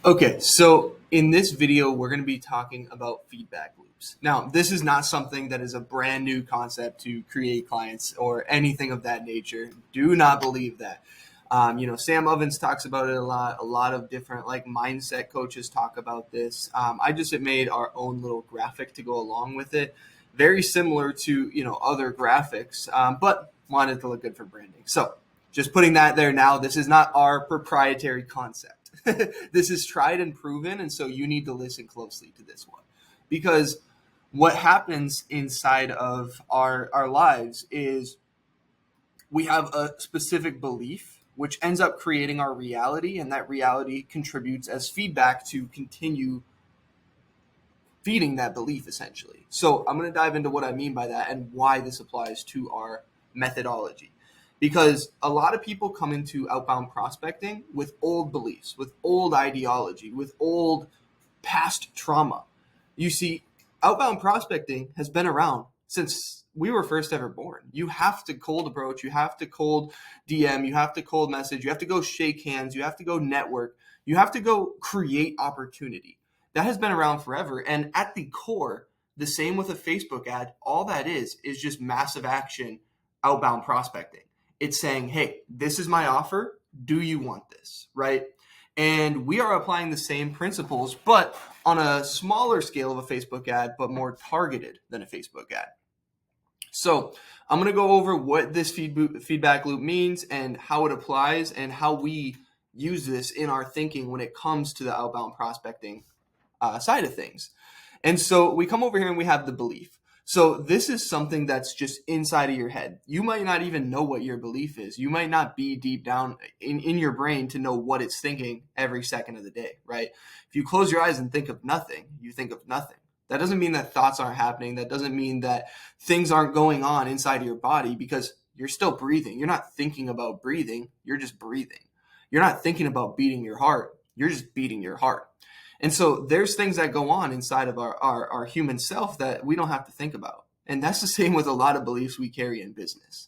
Okay, so in this video, we're going to be talking about feedback loops. Now, this is not something that is a brand new concept to create clients or anything of that nature. Do not believe that. Sam Ovens talks about it a lot. A lot of different mindset coaches talk about this. I just made our own little graphic to go along with it, very similar to other graphics, but wanted to look good for branding. So, just putting that there now. This is not our proprietary concept. This is tried and proven, and so you need to listen closely to this one, because what happens inside of our lives is we have a specific belief which ends up creating our reality, and that reality contributes as feedback to continue feeding that belief, essentially. So I'm going to dive into what I mean by that and why this applies to our methodology. Because a lot of people come into outbound prospecting with old beliefs, with old ideology, with old past trauma. You see, outbound prospecting has been around since we were first ever born. You have to cold approach, you have to cold DM, you have to cold message, you have to go shake hands, you have to go network, you have to go create opportunity. That has been around forever. And at the core, the same with a Facebook ad, all that is just massive action outbound prospecting. It's saying, hey, this is my offer. Do you want this? Right? And we are applying the same principles, but on a smaller scale of a Facebook ad, but more targeted than a Facebook ad. So I'm going to go over what this feedback loop means and how it applies and how we use this in our thinking when it comes to the outbound prospecting side of things. And so we come over here and we have the belief. So this is something that's just inside of your head. You might not even know what your belief is. You might not be deep down in your brain to know what it's thinking every second of the day, right? If you close your eyes and think of nothing, you think of nothing. That doesn't mean that thoughts aren't happening. That doesn't mean that things aren't going on inside of your body, because you're still breathing. You're not thinking about breathing. You're just breathing. You're not thinking about beating your heart. You're just beating your heart. And so there's things that go on inside of our human self that we don't have to think about. And that's the same with a lot of beliefs we carry in business.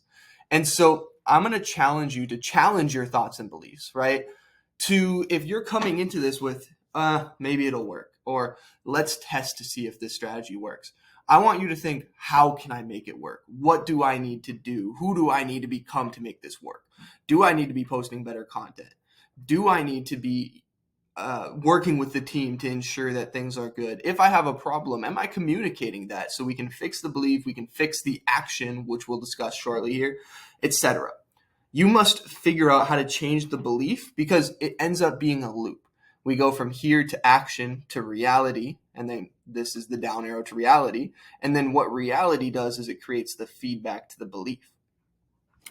And so I'm going to challenge you to challenge your thoughts and beliefs, right? If you're coming into this with, maybe it'll work, or let's test to see if this strategy works. I want you to think, how can I make it work? What do I need to do? Who do I need to become to make this work? Do I need to be posting better content? Do I need to be working with the team to ensure that things are good? If I have a problem, am I communicating that so we can fix the belief, we can fix the action, which we'll discuss shortly here, etc. You must figure out how to change the belief, because it ends up being a loop. We go from here to action to reality, and then this is the down arrow to reality. And then what reality does is it creates the feedback to the belief.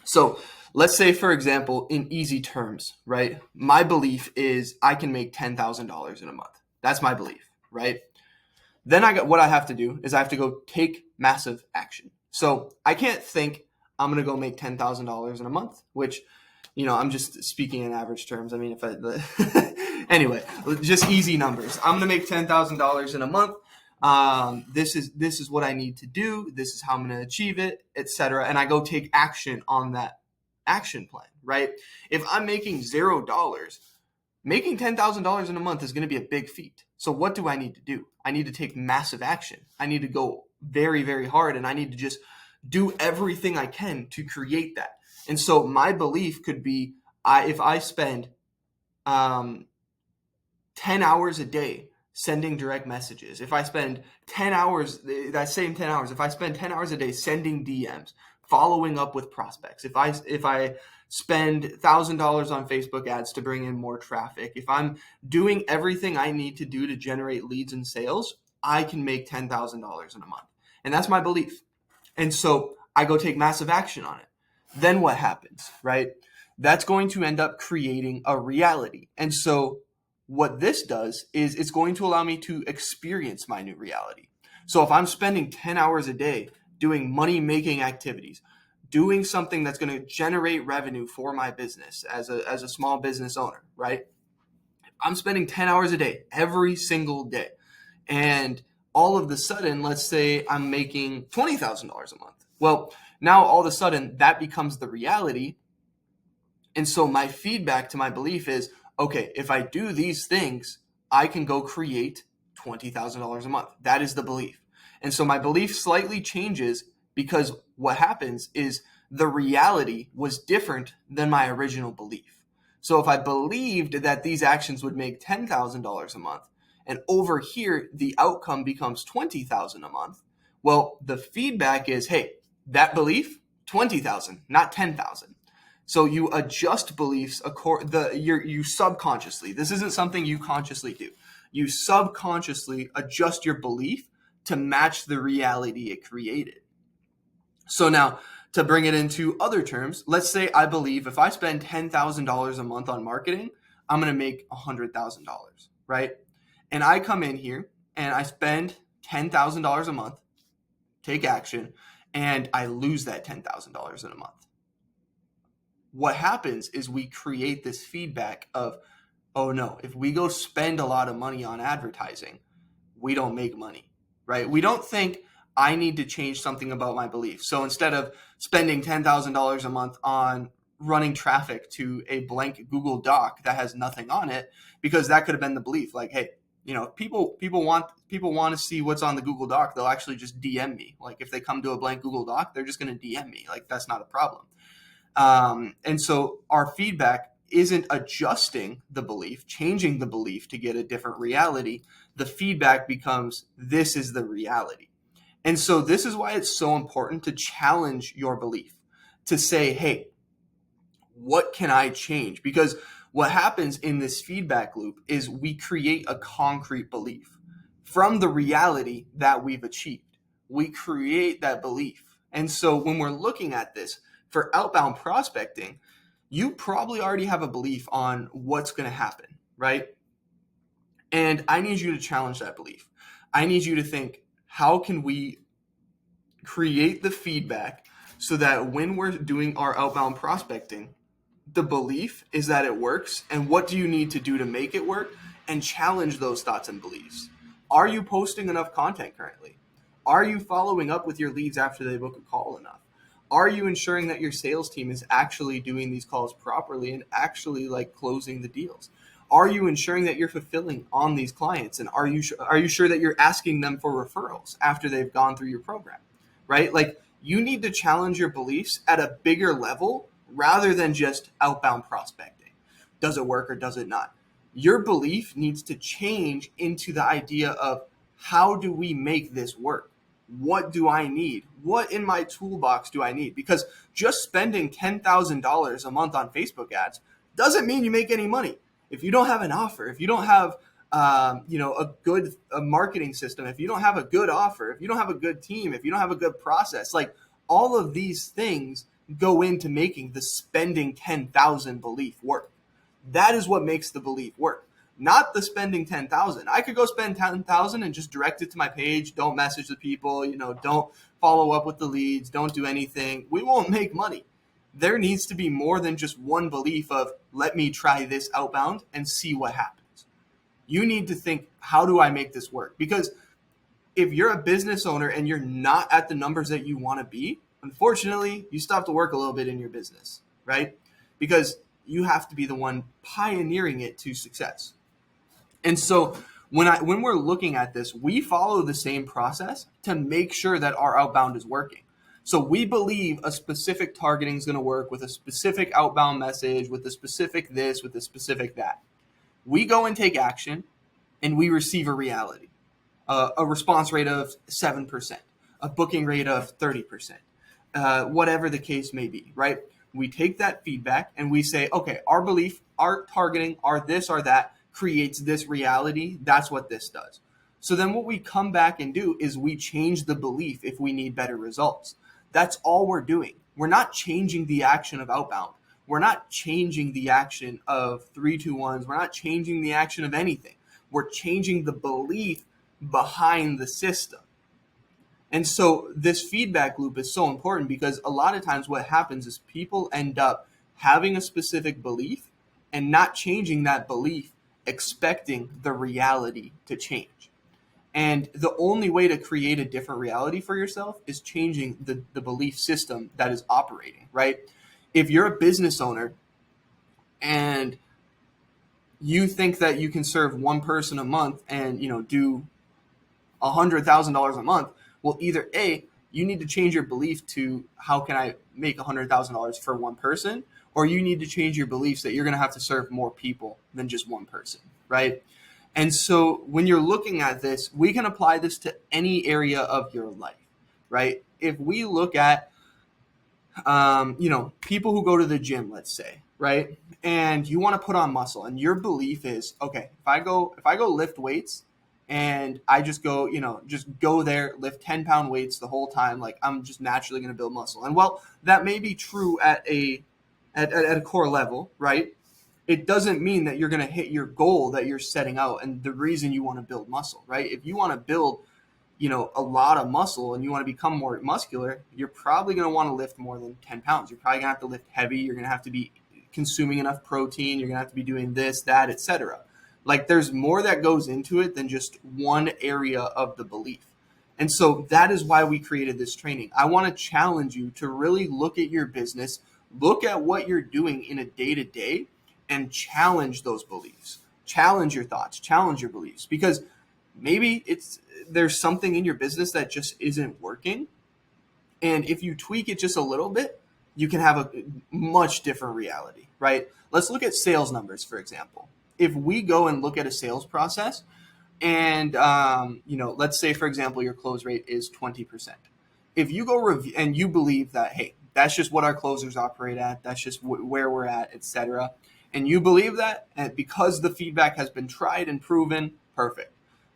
So let's say, for example, in easy terms, right? My belief is I can make $10,000 in a month. That's my belief, right? Then what I have to do is I have to go take massive action. So I can't think I'm going to go make $10,000 in a month, which, I'm just speaking in average terms. I mean, anyway, just easy numbers. I'm going to make $10,000 in a month. This is what I need to do. This is how I'm going to achieve it, etc. And I go take action on that action plan, right? If I'm making $0, making $10,000 in a month is going to be a big feat. So what do I need to do? I need to take massive action. I need to go very, very hard, and I need to just do everything I can to create that. And so my belief could be, if I spend 10 hours a day sending direct messages, if I spend 10 hours, that same 10 hours, if I spend 10 hours a day sending DMs, following up with prospects, if I spend $1,000 on Facebook ads to bring in more traffic, if I'm doing everything I need to do to generate leads and sales, I can make $10,000 in a month. And that's my belief. And so I go take massive action on it. Then what happens, right? That's going to end up creating a reality. And so what this does is it's going to allow me to experience my new reality. So if I'm spending 10 hours a day doing money-making activities, doing something that's going to generate revenue for my business as a small business owner, right? I'm spending 10 hours a day every single day. And all of a sudden, let's say I'm making $20,000 a month. Well, now all of a sudden that becomes the reality. And so my feedback to my belief is, okay, if I do these things, I can go create $20,000 a month. That is the belief. And so my belief slightly changes because what happens is the reality was different than my original belief. So if I believed that these actions would make $10,000 a month, and over here the outcome becomes $20,000 a month, well, the feedback is, hey, that belief, 20,000, not 10,000. So you adjust beliefs you subconsciously. This isn't something you consciously do. You subconsciously adjust your belief to match the reality it created. So now, to bring it into other terms, let's say I believe if I spend $10,000 a month on marketing, I'm going to make $100,000, right? And I come in here and I spend $10,000 a month, take action, and I lose that $10,000 in a month. What happens is we create this feedback of, oh no, if we go spend a lot of money on advertising, we don't make money, right? We don't think I need to change something about my belief. So instead of spending $10,000 a month on running traffic to a blank Google Doc that has nothing on it, because that could have been the belief, like, hey, people want to see what's on the Google Doc, they'll actually just DM me. Like if they come to a blank Google Doc, they're just going to DM me. Like that's not a problem. And so our feedback isn't adjusting the belief, changing the belief to get a different reality. The feedback becomes, this is the reality. And so this is why it's so important to challenge your belief, to say, hey, what can I change? Because what happens in this feedback loop is we create a concrete belief from the reality that we've achieved. We create that belief. And so when we're looking at this for outbound prospecting, you probably already have a belief on what's going to happen, right? And I need you to challenge that belief. I need you to think, how can we create the feedback so that when we're doing our outbound prospecting, the belief is that it works, and what do you need to do to make it work, and challenge those thoughts and beliefs. Are you posting enough content currently? Are you following up with your leads after they book a call enough? Are you ensuring that your sales team is actually doing these calls properly and actually like closing the deals? Are you ensuring that you're fulfilling on these clients? And are you sure that you're asking them for referrals after they've gone through your program, right? Like you need to challenge your beliefs at a bigger level rather than just outbound prospecting. Does it work or does it not? Your belief needs to change into the idea of, how do we make this work? What do I need? What in my toolbox do I need? Because just spending $10,000 a month on Facebook ads doesn't mean you make any money. If you don't have an offer, if you don't have a good marketing system, if you don't have a good offer, if you don't have a good team, if you don't have a good process, like all of these things go into making the spending 10,000 belief work. That is what makes the belief work. Not the spending 10,000. I could go spend 10,000 and just direct it to my page. Don't message the people, don't follow up with the leads. Don't do anything. We won't make money. There needs to be more than just one belief of, let me try this outbound and see what happens. You need to think, how do I make this work? Because if you're a business owner and you're not at the numbers that you want to be, unfortunately, you still have to work a little bit in your business, right? Because you have to be the one pioneering it to success. And so when we're looking at this, we follow the same process to make sure that our outbound is working. So we believe a specific targeting is going to work with a specific outbound message, with a specific this, with a specific that. We go and take action, and we receive a reality, a response rate of 7%, a booking rate of 30%, whatever the case may be, right? We take that feedback and we say, okay, our belief, our targeting, our this or that creates this reality. That's what this does. So then what we come back and do is we change the belief if we need better results. That's all we're doing. We're not changing the action of outbound. We're not changing the action of 3-2-1s. We're not changing the action of anything. We're changing the belief behind the system. And so this feedback loop is so important because a lot of times what happens is people end up having a specific belief and not changing that belief, expecting the reality to change. And the only way to create a different reality for yourself is changing the belief system that is operating, right? If you're a business owner and you think that you can serve one person a month and, do $100,000 a month. Well, either A, you need to change your belief to how can I make $100,000 for one person, or you need to change your beliefs that you're going to have to serve more people than just one person, right? And so when you're looking at this, we can apply this to any area of your life, right? If we look at, people who go to the gym, let's say, right? And you want to put on muscle and your belief is, okay, if I go lift weights and I just go, just go there, lift 10-pound weights the whole time, like I'm just naturally going to build muscle. And well, that may be true at a core level, right? It doesn't mean that you're going to hit your goal that you're setting out and the reason you want to build muscle, right? If you want to build, a lot of muscle and you want to become more muscular, you're probably going to want to lift more than 10 pounds. You're probably going to have to lift heavy. You're going to have to be consuming enough protein. You're going to have to be doing this, that, etc. Like there's more that goes into it than just one area of the belief. And so that is why we created this training. I want to challenge you to really look at your business, look at what you're doing in a day-to-day, and challenge those beliefs. Challenge your thoughts, challenge your beliefs, because maybe there's something in your business that just isn't working. And if you tweak it just a little bit, you can have a much different reality, right? Let's look at sales numbers, for example. If we go and look at a sales process and, let's say, for example, your close rate is 20%. If you go review and you believe that, hey, that's just what our closers operate at, that's just where we're at, etc., and you believe that, and because the feedback has been tried and proven, perfect.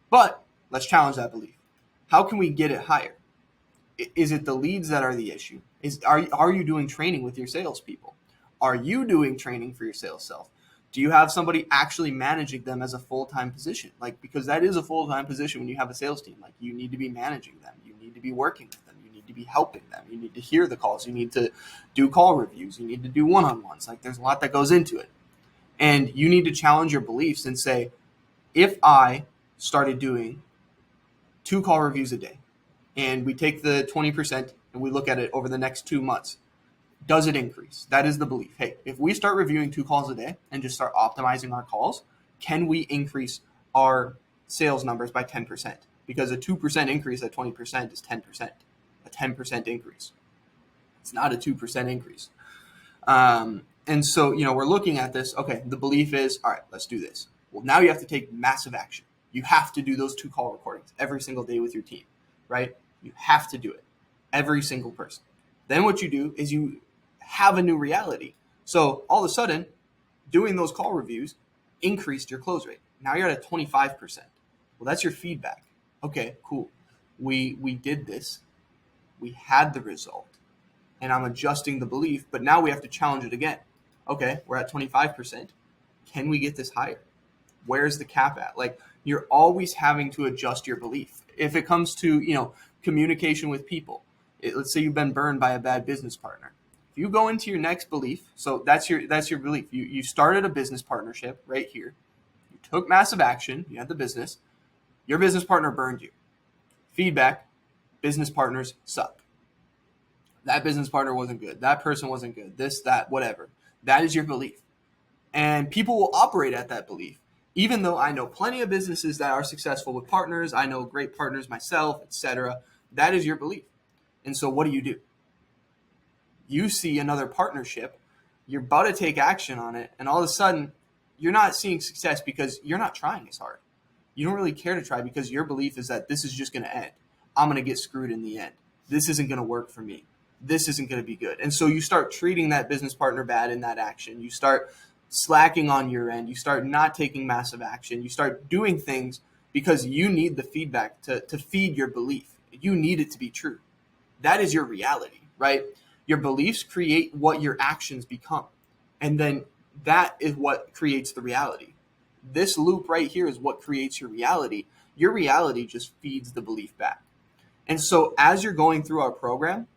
But let's challenge that belief. How can we get it higher? Is it the leads that are the issue? Are you doing training with your salespeople? Are you doing training for your sales self? Do you have somebody actually managing them as a full-time position? Because that is a full-time position when you have a sales team. You need to be managing them. You need to be working with them. You need to be helping them. You need to hear the calls. You need to do call reviews. You need to do one-on-ones. There's a lot that goes into it. And you need to challenge your beliefs and say, if I started doing 2 call reviews a day and we take the 20% and we look at it over the next 2 months, does it increase? That is the belief. Hey, if we start reviewing 2 calls a day and just start optimizing our calls, can we increase our sales numbers by 10%? Because a 2% increase at 20% is 10%, a 10% increase. It's not a 2% increase. And so, we're looking at this. Okay, the belief is, all right, let's do this. Well, now you have to take massive action. You have to do those 2 call recordings every single day with your team, right? You have to do it, every single person. Then what you do is you have a new reality. So all of a sudden, doing those call reviews increased your close rate. Now you're at a 25%. Well, that's your feedback. Okay, cool. We did this. We had the result. And I'm adjusting the belief, but now we have to challenge it again. Okay, we're at 25%. Can we get this higher? Where's the cap at? You're always having to adjust your belief. If it comes to, communication with people, let's say you've been burned by a bad business partner. If you go into your next belief, so that's your belief. You started a business partnership right here. You took massive action. You had the business. Your business partner burned you. Feedback, business partners suck. That business partner wasn't good. That person wasn't good. This, that, whatever. That is your belief. And people will operate at that belief. Even though I know plenty of businesses that are successful with partners, I know great partners myself, etc. That is your belief. And so what do? You see another partnership, you're about to take action on it, and all of a sudden, you're not seeing success because you're not trying as hard. You don't really care to try because your belief is that this is just going to end. I'm going to get screwed in the end. This isn't going to work for me. This isn't going to be good. And so you start treating that business partner bad in that action. You start slacking on your end. You start not taking massive action. You start doing things because you need the feedback to feed your belief. You need it to be true. That is your reality, right? Your beliefs create what your actions become. And then that is what creates the reality. This loop right here is what creates your reality. Your reality just feeds the belief back. And so as you're going through our program,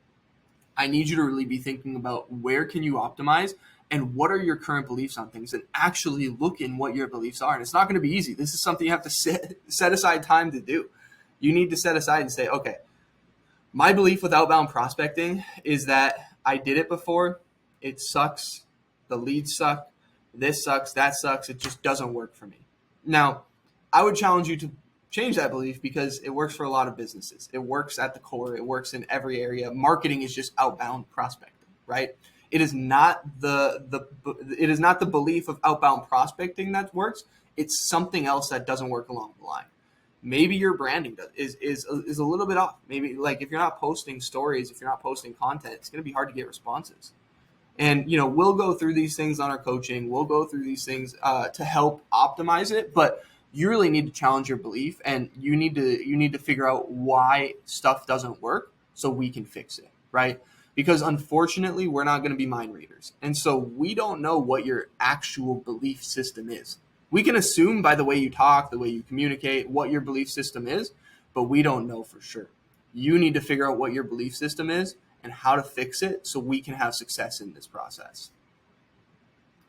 I need you to really be thinking about where can you optimize and what are your current beliefs on things, and actually look in what your beliefs are. And it's not going to be easy. This is something you have to set aside time to do. You need to set aside and say, okay, my belief with outbound prospecting is that I did it before. It sucks. The leads suck. this sucks, that sucks, it just doesn't work for me. Now, I would challenge you to change that belief because it works for a lot of businesses. It works at the core, it works in every area. Marketing is just outbound prospecting, right? It is not the belief of outbound prospecting that works. It's something else that doesn't work along the line. Maybe your branding is a little bit off. Maybe like if you're not posting stories, if you're not posting content, it's going to be hard to get responses. And we'll go through these things on our coaching. We'll go through these things to help optimize it. But you really need to challenge your belief, and you need to figure out why stuff doesn't work so we can fix it, right? Because unfortunately, we're not going to be mind readers, and so we don't know what your actual belief system is. We can assume by the way you talk, the way you communicate, what your belief system is, but we don't know for sure. You need to figure out what your belief system is and how to fix it so we can have success in this process.